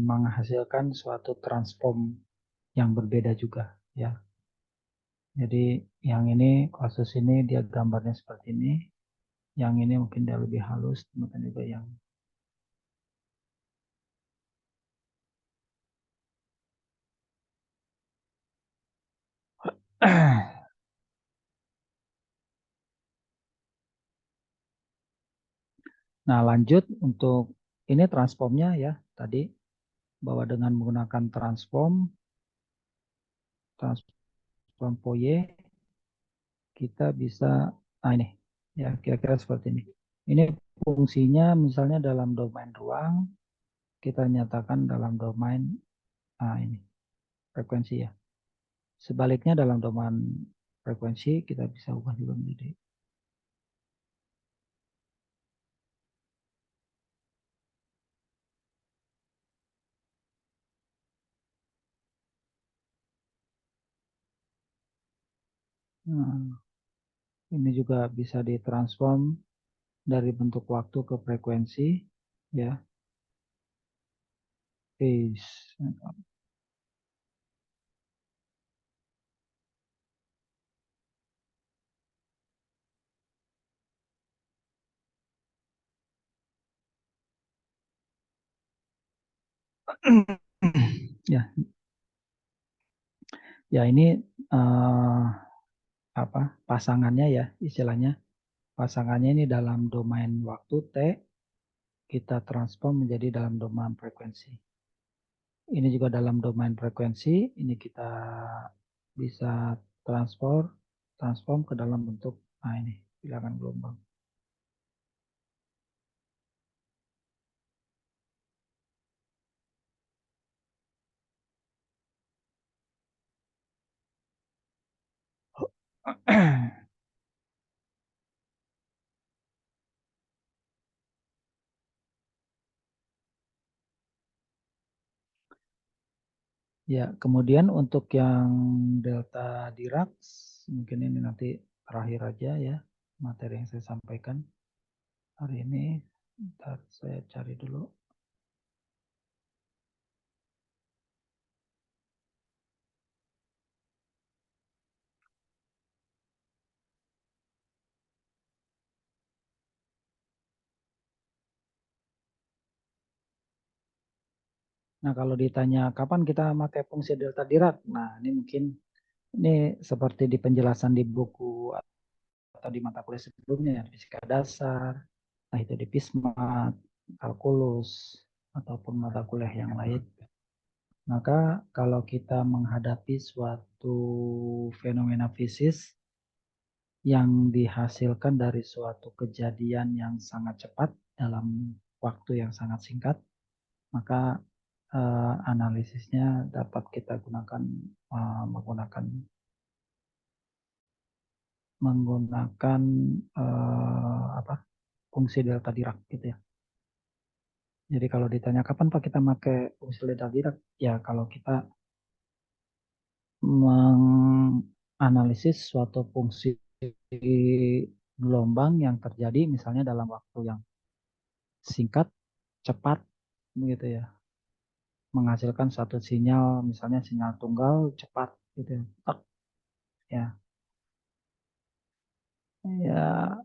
menghasilkan suatu transform yang berbeda juga ya. Jadi yang ini kasus ini dia gambarnya seperti ini, yang ini mungkin dia lebih halus, mungkin juga yang nah lanjut untuk ini transformnya ya tadi bahwa dengan menggunakan transform Fourier kita bisa ini ya kira-kira seperti ini. Ini fungsinya misalnya dalam domain ruang kita nyatakan dalam domain ini frekuensi ya. Sebaliknya dalam domain frekuensi kita bisa ubah juga menjadi ini juga bisa ditransform dari bentuk waktu ke frekuensi ya. Phase. Ya, ya ini apa pasangannya ya istilahnya. Pasangannya ini dalam domain waktu T kita transform menjadi dalam domain frekuensi. Ini juga dalam domain frekuensi, ini kita bisa transform ke dalam bentuk ini bilangan gelombang. Ya, kemudian untuk yang delta Dirac, mungkin ini nanti terakhir aja ya materi yang saya sampaikan hari ini. Ntar saya cari dulu. Nah, kalau ditanya kapan kita pakai fungsi delta Dirac, nah ini mungkin ini seperti di penjelasan di buku atau di mata kuliah sebelumnya ya, fisika dasar, nah itu di Pismat, kalkulus, ataupun mata kuliah yang lain. Maka kalau kita menghadapi suatu fenomena fisis yang dihasilkan dari suatu kejadian yang sangat cepat dalam waktu yang sangat singkat, maka analisisnya dapat kita gunakan menggunakan apa fungsi delta Dirac gitu ya. Jadi kalau ditanya kapan Pak kita pakai fungsi delta Dirac, ya kalau kita menganalisis suatu fungsi gelombang yang terjadi misalnya dalam waktu yang singkat, cepat, begitu ya. menghasilkan satu sinyal, misalnya sinyal tunggal cepat gitu ya. Tak, ya. Ya,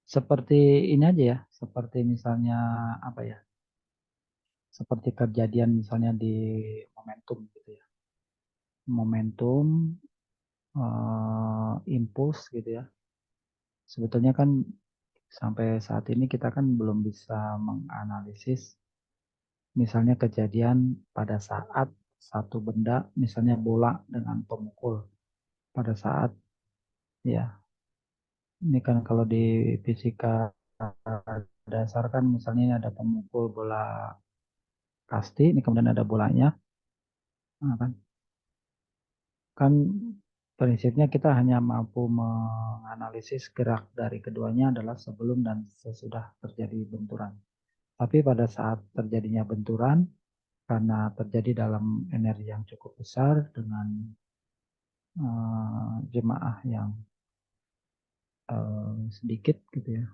seperti ini aja ya, seperti misalnya apa ya? Seperti kejadian misalnya di momentum gitu ya. Momentum impuls gitu ya. Sebetulnya kan sampai saat ini kita kan belum bisa menganalisis misalnya kejadian pada saat satu benda, misalnya bola dengan pemukul pada saat ya ini kan kalau di fisika dasar kan misalnya ini ada pemukul bola kasti, ini kemudian ada bolanya, nah, kan prinsipnya kita hanya mampu menganalisis gerak dari keduanya adalah sebelum dan sesudah terjadi benturan. Tapi pada saat terjadinya benturan, karena terjadi dalam energi yang cukup besar dengan jemaah yang sedikit gitu ya.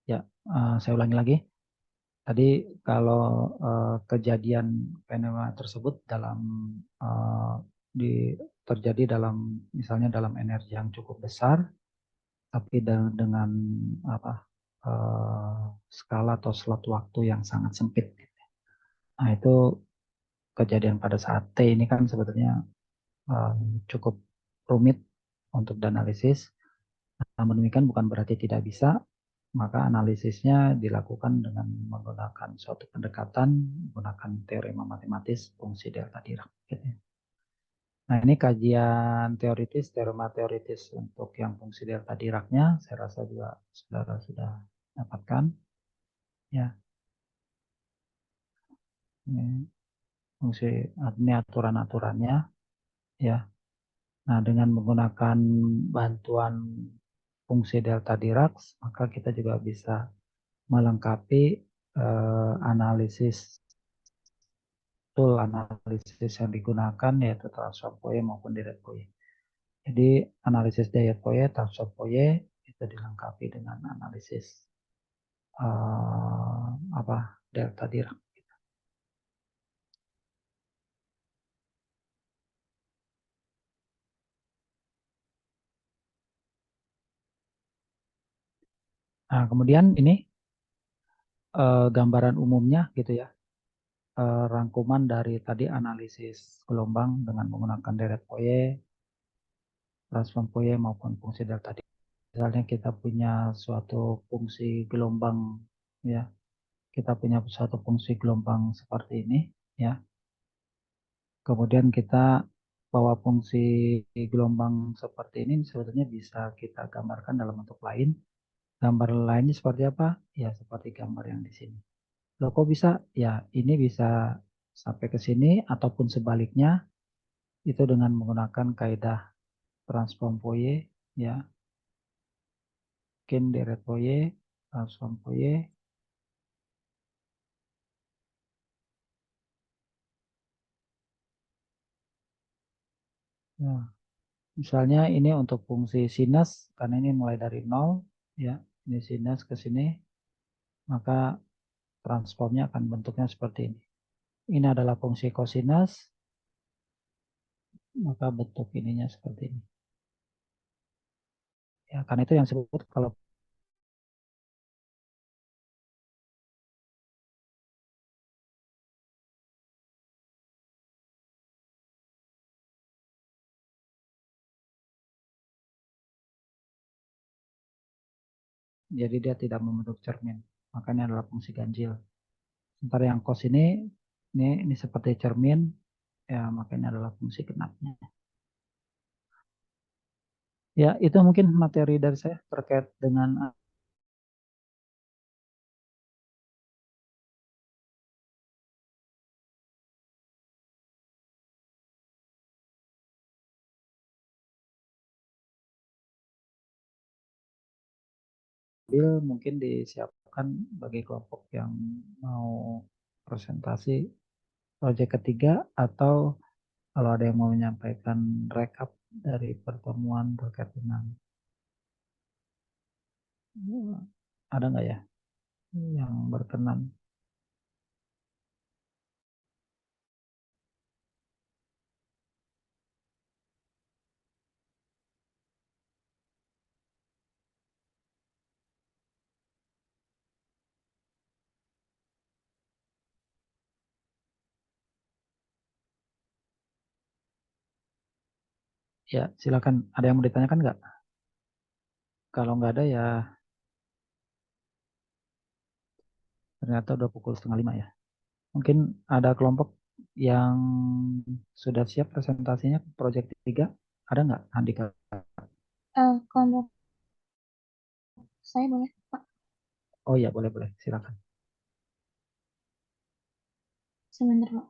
Ya, saya ulangi lagi. Tadi kalau kejadian fenomena tersebut dalam uh, di terjadi dalam misalnya dalam energi yang cukup besar, tapi dengan apa skala atau slot waktu yang sangat sempit. Nah itu kejadian pada saat T ini kan sebetulnya uh, cukup rumit untuk dianalisis. Namun demikian bukan berarti tidak bisa, maka analisisnya dilakukan dengan menggunakan suatu pendekatan, menggunakan teorema matematis fungsi delta Dirac. Gitu ya. Nah ini kajian teoritis, teorema teoritis untuk yang fungsi delta Diracnya, saya rasa juga saudara sudah dapatkan. Ya, ini fungsi ini aturan-aturannya. Ya, nah dengan menggunakan bantuan fungsi delta Dirac, maka kita juga bisa melengkapi analisis tool analisis yang digunakan yaitu transform Fourier maupun Dirac Fourier. Jadi analisis Dirac Fourier, transform Fourier itu dilengkapi dengan analisis apa delta Dirac. Nah kemudian ini gambaran umumnya gitu ya. Rangkuman dari tadi analisis gelombang dengan menggunakan Dirac Fourier, transform Fourier maupun fungsi delta Dirac. Misalnya kita punya suatu fungsi gelombang ya, kita punya suatu fungsi gelombang seperti ini ya. Kemudian kita bahwa fungsi gelombang seperti ini sebetulnya bisa kita gambarkan dalam bentuk lain. Gambar lainnya seperti apa? Ya seperti gambar yang di sini. Loh kok bisa? Ya ini bisa sampai ke sini ataupun sebaliknya itu dengan menggunakan kaidah transform Fourier ya. Ken Dirac Fourier, transform Fourier. Ya. Misalnya ini untuk fungsi sinus, karena ini mulai dari 0, ya, ini sinus ke sini, maka transformnya akan bentuknya seperti ini. Ini adalah fungsi kosinus, maka bentuk ininya seperti ini. Ya, karena itu yang disebut kalau jadi dia tidak membentuk cermin, makanya adalah fungsi ganjil. Sementara yang cos ini seperti cermin, ya makanya adalah fungsi genapnya. Ya, itu mungkin materi dari saya terkait dengan mungkin disiapkan bagi kelompok yang mau presentasi proyek ketiga, atau kalau ada yang mau menyampaikan rekap dari pertemuan terkait dengan ada nggak ya yang berkenan? Ya, silakan. Ada yang mau ditanyakan nggak? Kalau nggak ada ya ternyata udah pukul 4:30 ya. Mungkin ada kelompok yang sudah siap presentasinya proyek 3. Ada nggak, Andika? Kelompok saya boleh, Pak. Oh iya, boleh. Silakan. Sebentar, Pak.